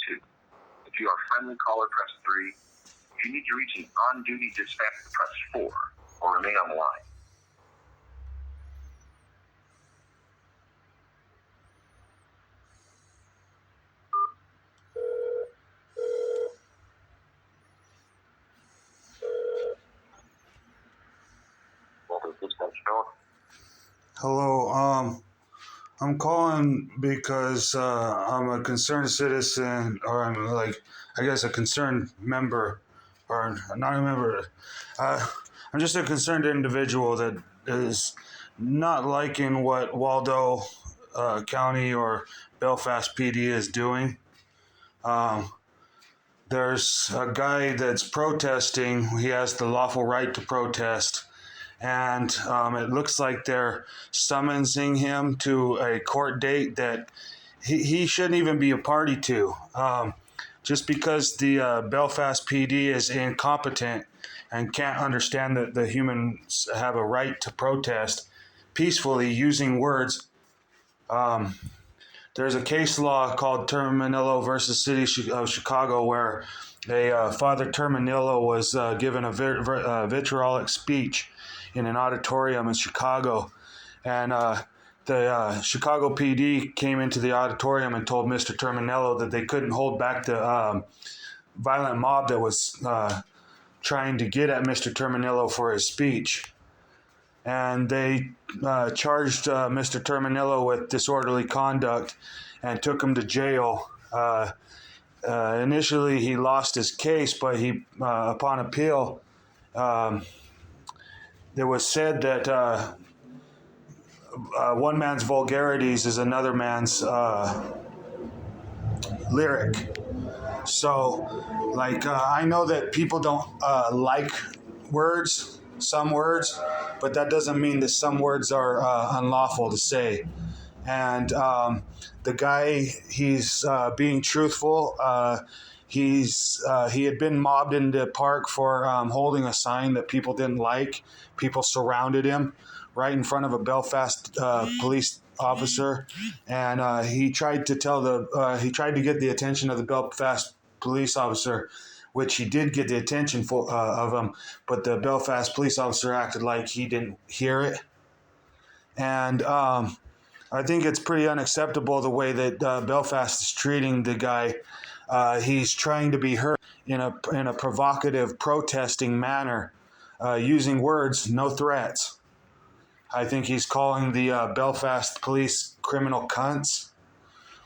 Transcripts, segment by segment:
2. If you are friendly caller, press 3. If you need to reach an on-duty dispatch, press 4, or remain on the line. Hello, I'm calling because I'm a concerned citizen, or I'm a concerned member, or not a member. I'm just a concerned individual that is not liking what Waldo County or Belfast PD is doing. There's a guy that's protesting. He has the lawful right to protest. And it looks like they're summoning him to a court date that he shouldn't even be a party to. Just because the Belfast PD is incompetent and can't understand that the humans have a right to protest peacefully using words. There's a case law called Terminillo versus City of Chicago where a Father Terminillo was given a vitriolic speech in an auditorium in Chicago. And the Chicago PD came into the auditorium and told Mr. Terminillo that they couldn't hold back the violent mob that was trying to get at Mr. Terminillo for his speech. And they charged Mr. Terminillo with disorderly conduct and took him to jail. Initially, he lost his case, but he, upon appeal, it was said that one man's vulgarities is another man's lyric. So, I know that people don't like words, some words, but that doesn't mean that some words are unlawful to say. And the guy, he's being truthful. He had been mobbed in the park for holding a sign that people didn't like. People surrounded him right in front of a Belfast police officer, and he tried to get the attention of the Belfast police officer, which he did get the attention of him, but the Belfast police officer acted like he didn't hear it. And I think it's pretty unacceptable the way that Belfast is treating the guy. He's trying to be heard in a provocative, protesting manner, using words, no threats. I think he's calling the Belfast police criminal cunts,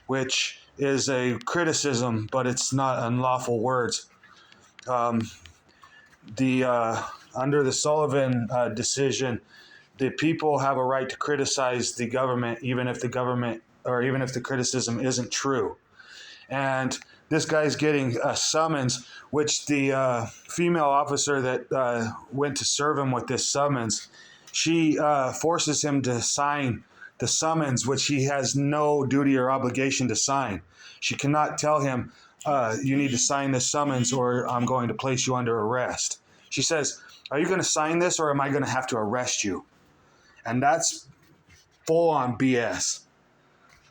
which is a criticism, but it's not unlawful words. Under the Sullivan decision, the people have a right to criticize the government, even if the criticism isn't true. And this guy's getting a summons, which the female officer that went to serve him with this summons, she forces him to sign the summons, which he has no duty or obligation to sign. She cannot tell him, you need to sign this summons or I'm going to place you under arrest. She says, are you going to sign this or am I going to have to arrest you? And that's full-on BS.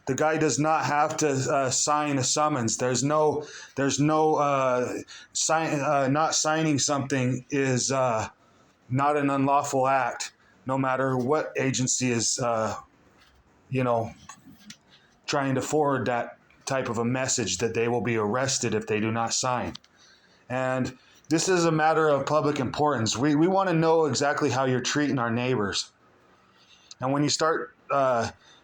The guy does not have to sign a summons. Not signing something is not an unlawful act, no matter what agency is, trying to forward that type of a message that they will be arrested if they do not sign. And this is a matter of public importance. We want to know exactly how you're treating our neighbors. And when you start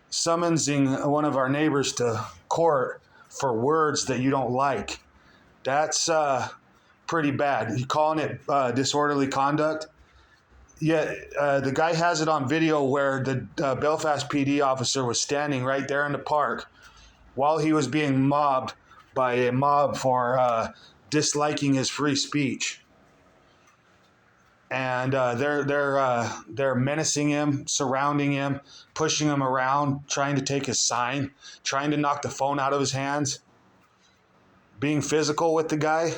summoning one of our neighbors to court for words that you don't like, that's pretty bad. You're calling it disorderly conduct. Yet the guy has it on video where the Belfast PD officer was standing right there in the park while he was being mobbed by a mob for disliking his free speech. And they're menacing him, surrounding him, pushing him around, trying to take his sign, trying to knock the phone out of his hands, being physical with the guy.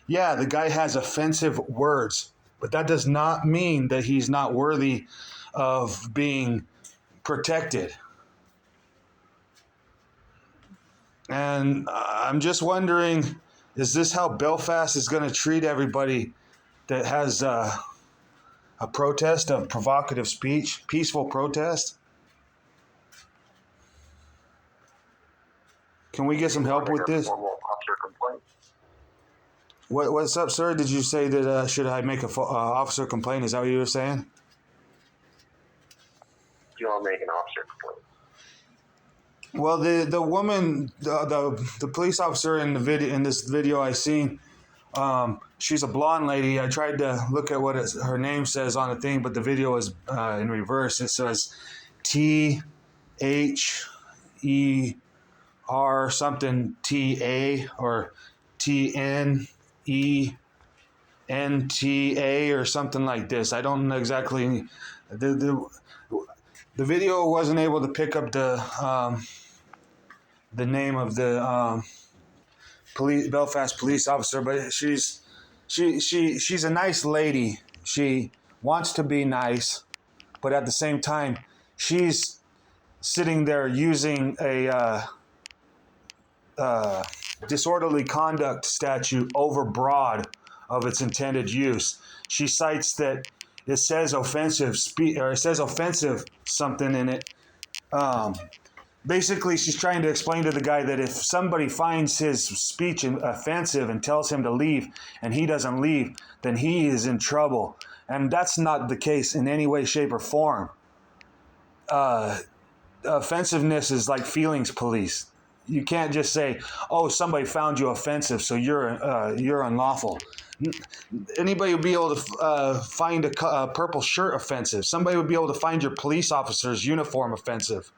Yeah, the guy has offensive words, but that does not mean that he's not worthy of being protected. And I'm just wondering, is this how Belfast is going to treat everybody that has a protest of provocative speech, peaceful protest? Can we get some help with this? Formal officer complaint. What's up, sir? Did you say that should I make a officer complaint? Is that what you were saying? Do you want to make an officer complaint? Well, the woman, the police officer in this video I seen, she's a blonde lady. I tried to look at what her name says on the thing, but the video is in reverse. It says THER something TA or TNENTA or something like this. I don't know exactly. The video wasn't able to pick up the name of the Belfast police officer, but she's a nice lady. She wants to be nice, but at the same time, she's sitting there using a disorderly conduct statute overbroad of its intended use. She cites that it says offensive or it says offensive something in it. Basically, she's trying to explain to the guy that if somebody finds his speech offensive and tells him to leave and he doesn't leave, then he is in trouble. And that's not the case in any way, shape, or form. Offensiveness is like feelings police. You can't just say, "Oh, somebody found you offensive, so you're unlawful." Anybody would be able to find a purple shirt offensive. Somebody would be able to find your police officer's uniform offensive.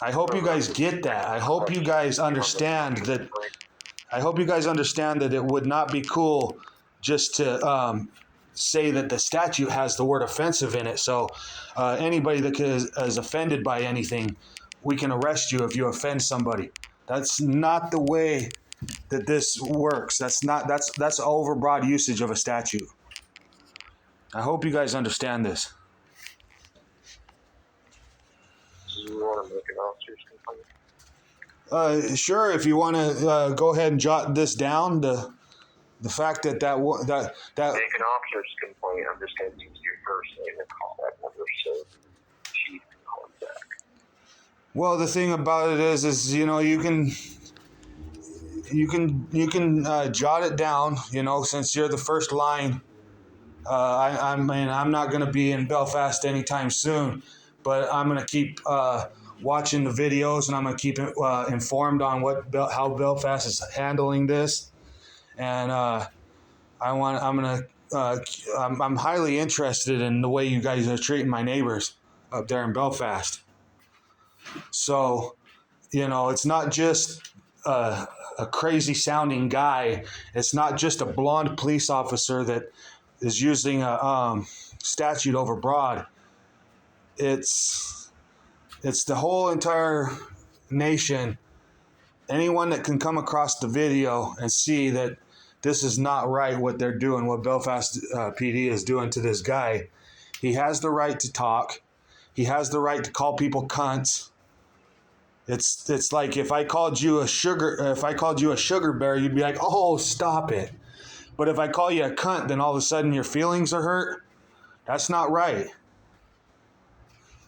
I hope you guys get that. I hope you guys understand that. I hope you guys understand that it would not be cool just to say that the statute has the word offensive in it. So anybody that is offended by anything, we can arrest you if you offend somebody. That's not the way that this works. That's overbroad usage of a statute. I hope you guys understand this. Do you want to make an officer's complaint? Sure, if you want to go ahead and jot this down, the fact that Make an officer's complaint. I'm just going to use your first name and call that number so chief can call it back. Well, the thing about it is you know you can jot it down. You know, since you're the first line. I mean, I'm not going to be in Belfast anytime soon, but I'm going to keep watching the videos, and I'm going to keep informed on how Belfast is handling this. And I'm highly interested in the way you guys are treating my neighbors up there in Belfast. So, you know, it's not just a crazy sounding guy. It's not just a blonde police officer that is using a statute overbroad. It's the whole entire nation. Anyone that can come across the video and see that this is not right what they're doing, what Belfast PD is doing to this guy, he has the right to talk. He has the right to call people cunts. It's like if I called you a sugar bear, you'd be like, "Oh, stop it." But if I call you a cunt, then all of a sudden your feelings are hurt. That's not right.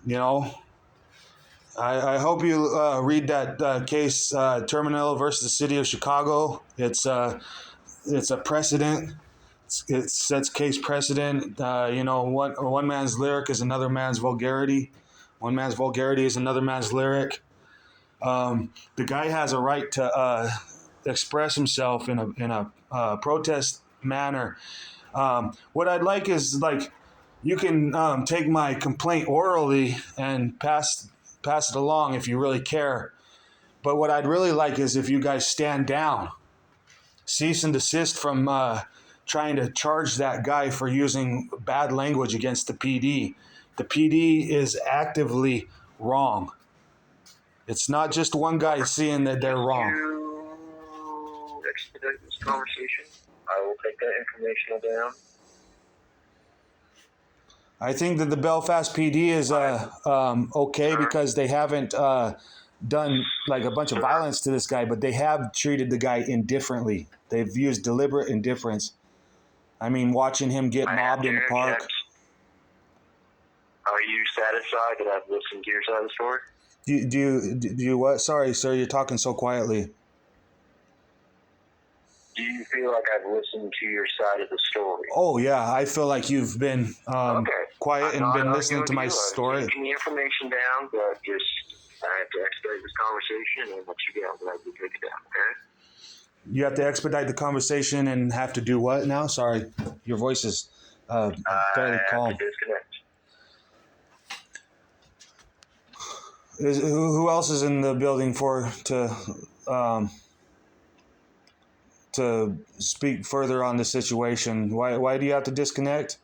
You know, I hope you read that case, Terminal versus the City of Chicago. It's a precedent. It sets case precedent. You know, one man's lyric is another man's vulgarity. One man's vulgarity is another man's lyric. The guy has a right to express himself in a protest manner. What I'd like is you can take my complaint orally and pass it along if you really care. But what I'd really like is if you guys stand down, cease and desist from trying to charge that guy for using bad language against the PD. The PD is actively wrong. It's not just one guy seeing that they're wrong. To expedite this conversation, I will take that information down. I think that the Belfast PD is okay because they haven't done like a bunch of violence to this guy, but they have treated the guy indifferently. They've used deliberate indifference. I mean, watching him get mobbed in the park. Are you satisfied that I've listened to your side of the story? Do you what? Sorry, sir, you're talking so quietly. Do you feel like I've listened to your side of the story? Oh yeah, I feel like you've been quiet and been listening to my story. I'm taking the information down, but I have to expedite this conversation and let you go. But I will take it down, okay? You have to expedite the conversation and have to do what now? Sorry, your voice is fairly calm. I have to disconnect. Who else is in the building to speak further on the situation? Why do you have to disconnect?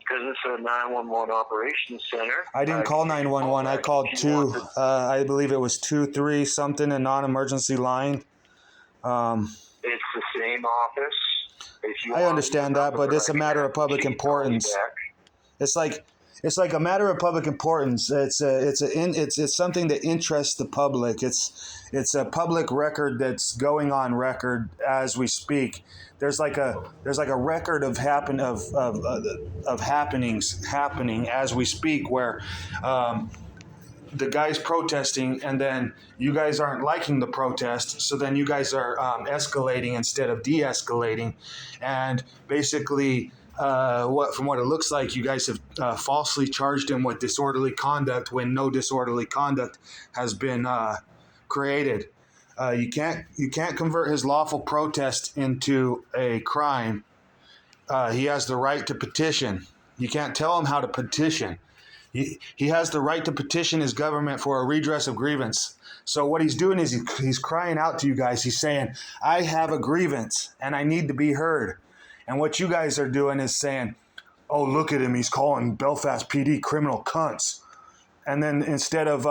Because it's a 911 operations center. I didn't call 911. I called I believe it was 23 something, a non-emergency line. It's the same office. I understand that, but it's a matter of public importance. It's like a matter of public importance. It's something that interests the public. It's a public record that's going on record as we speak. There's like a record of happenings happening as we speak, where the guy's protesting, and then you guys aren't liking the protest, so then you guys are escalating instead of de-escalating, and basically. From what it looks like, you guys have falsely charged him with disorderly conduct when no disorderly conduct has been created. You can't convert his lawful protest into a crime. He has the right to petition. You can't tell him how to petition. He has the right to petition his government for a redress of grievance. So what he's doing is he's crying out to you guys. He's saying, I have a grievance and I need to be heard. And what you guys are doing is saying, oh, look at him. He's calling Belfast PD criminal cunts. And then instead of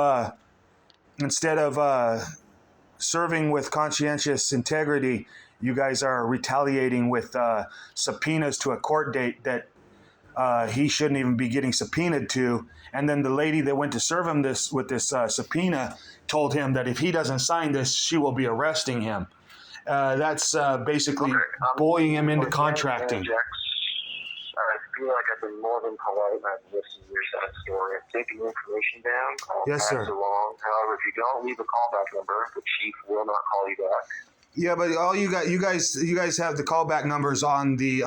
serving with conscientious integrity, you guys are retaliating with subpoenas to a court date that he shouldn't even be getting subpoenaed to. And then the lady that went to serve him with this subpoena told him that if he doesn't sign this, she will be arresting him. That's basically bullying him into contracting. I feel like I've been more than polite and I've listened to your side of the story. I've taken the information down. I'll pass it along. However, if you don't leave a callback number, the chief will not call you back. Yeah, but all you guys have the callback numbers on the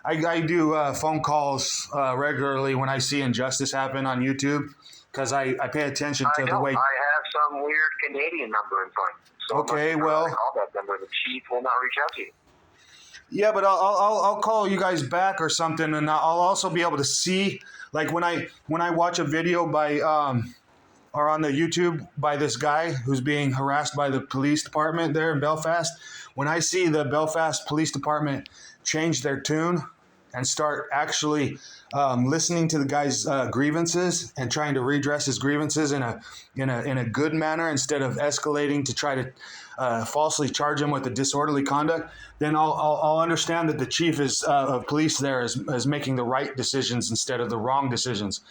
I do phone calls regularly when I see injustice happen on YouTube because I pay attention to the way. I have some weird Canadian number in front. So okay, well, callback number. The chief will not reach out to you. Yeah, but I'll call you guys back or something, and I'll also be able to see, like when I watch a video by or on the YouTube by this guy who's being harassed by the police department there in Belfast. When I see the Belfast Police Department change their tune and start actually listening to the guy's grievances and trying to redress his grievances in a good manner instead of escalating to try to falsely charge him with a disorderly conduct, then I'll understand that the chief of police there is making the right decisions instead of the wrong decisions.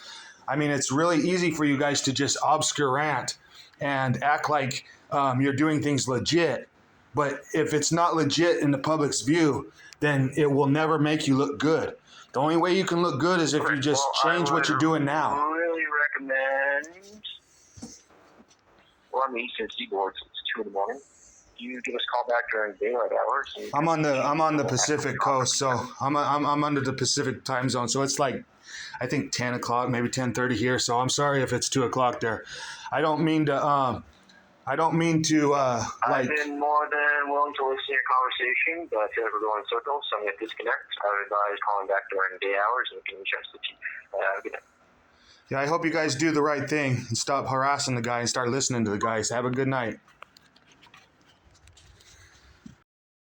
I mean, it's really easy for you guys to just obscurant and act like you're doing things legit. But if it's not legit in the public's view, then it will never make you look good. The only way you can look good is if you just change what you're doing now. I really recommend, on the Eastern Seaboard, so it's 2 in the morning. You give us a call back during daylight hours. I'm on the Pacific coast, so I'm under the Pacific time zone. So it's like, I think 10 o'clock, maybe 10:30 here. So I'm sorry if it's 2 o'clock there. I don't mean to. I've been more than willing to listen to your conversation, but if we're going in circles, so I'm going to disconnect. I would advise calling back during day hours and you can reach out to the chief. Good night. Yeah, I hope you guys do the right thing and stop harassing the guy and start listening to the guys. Have a good night.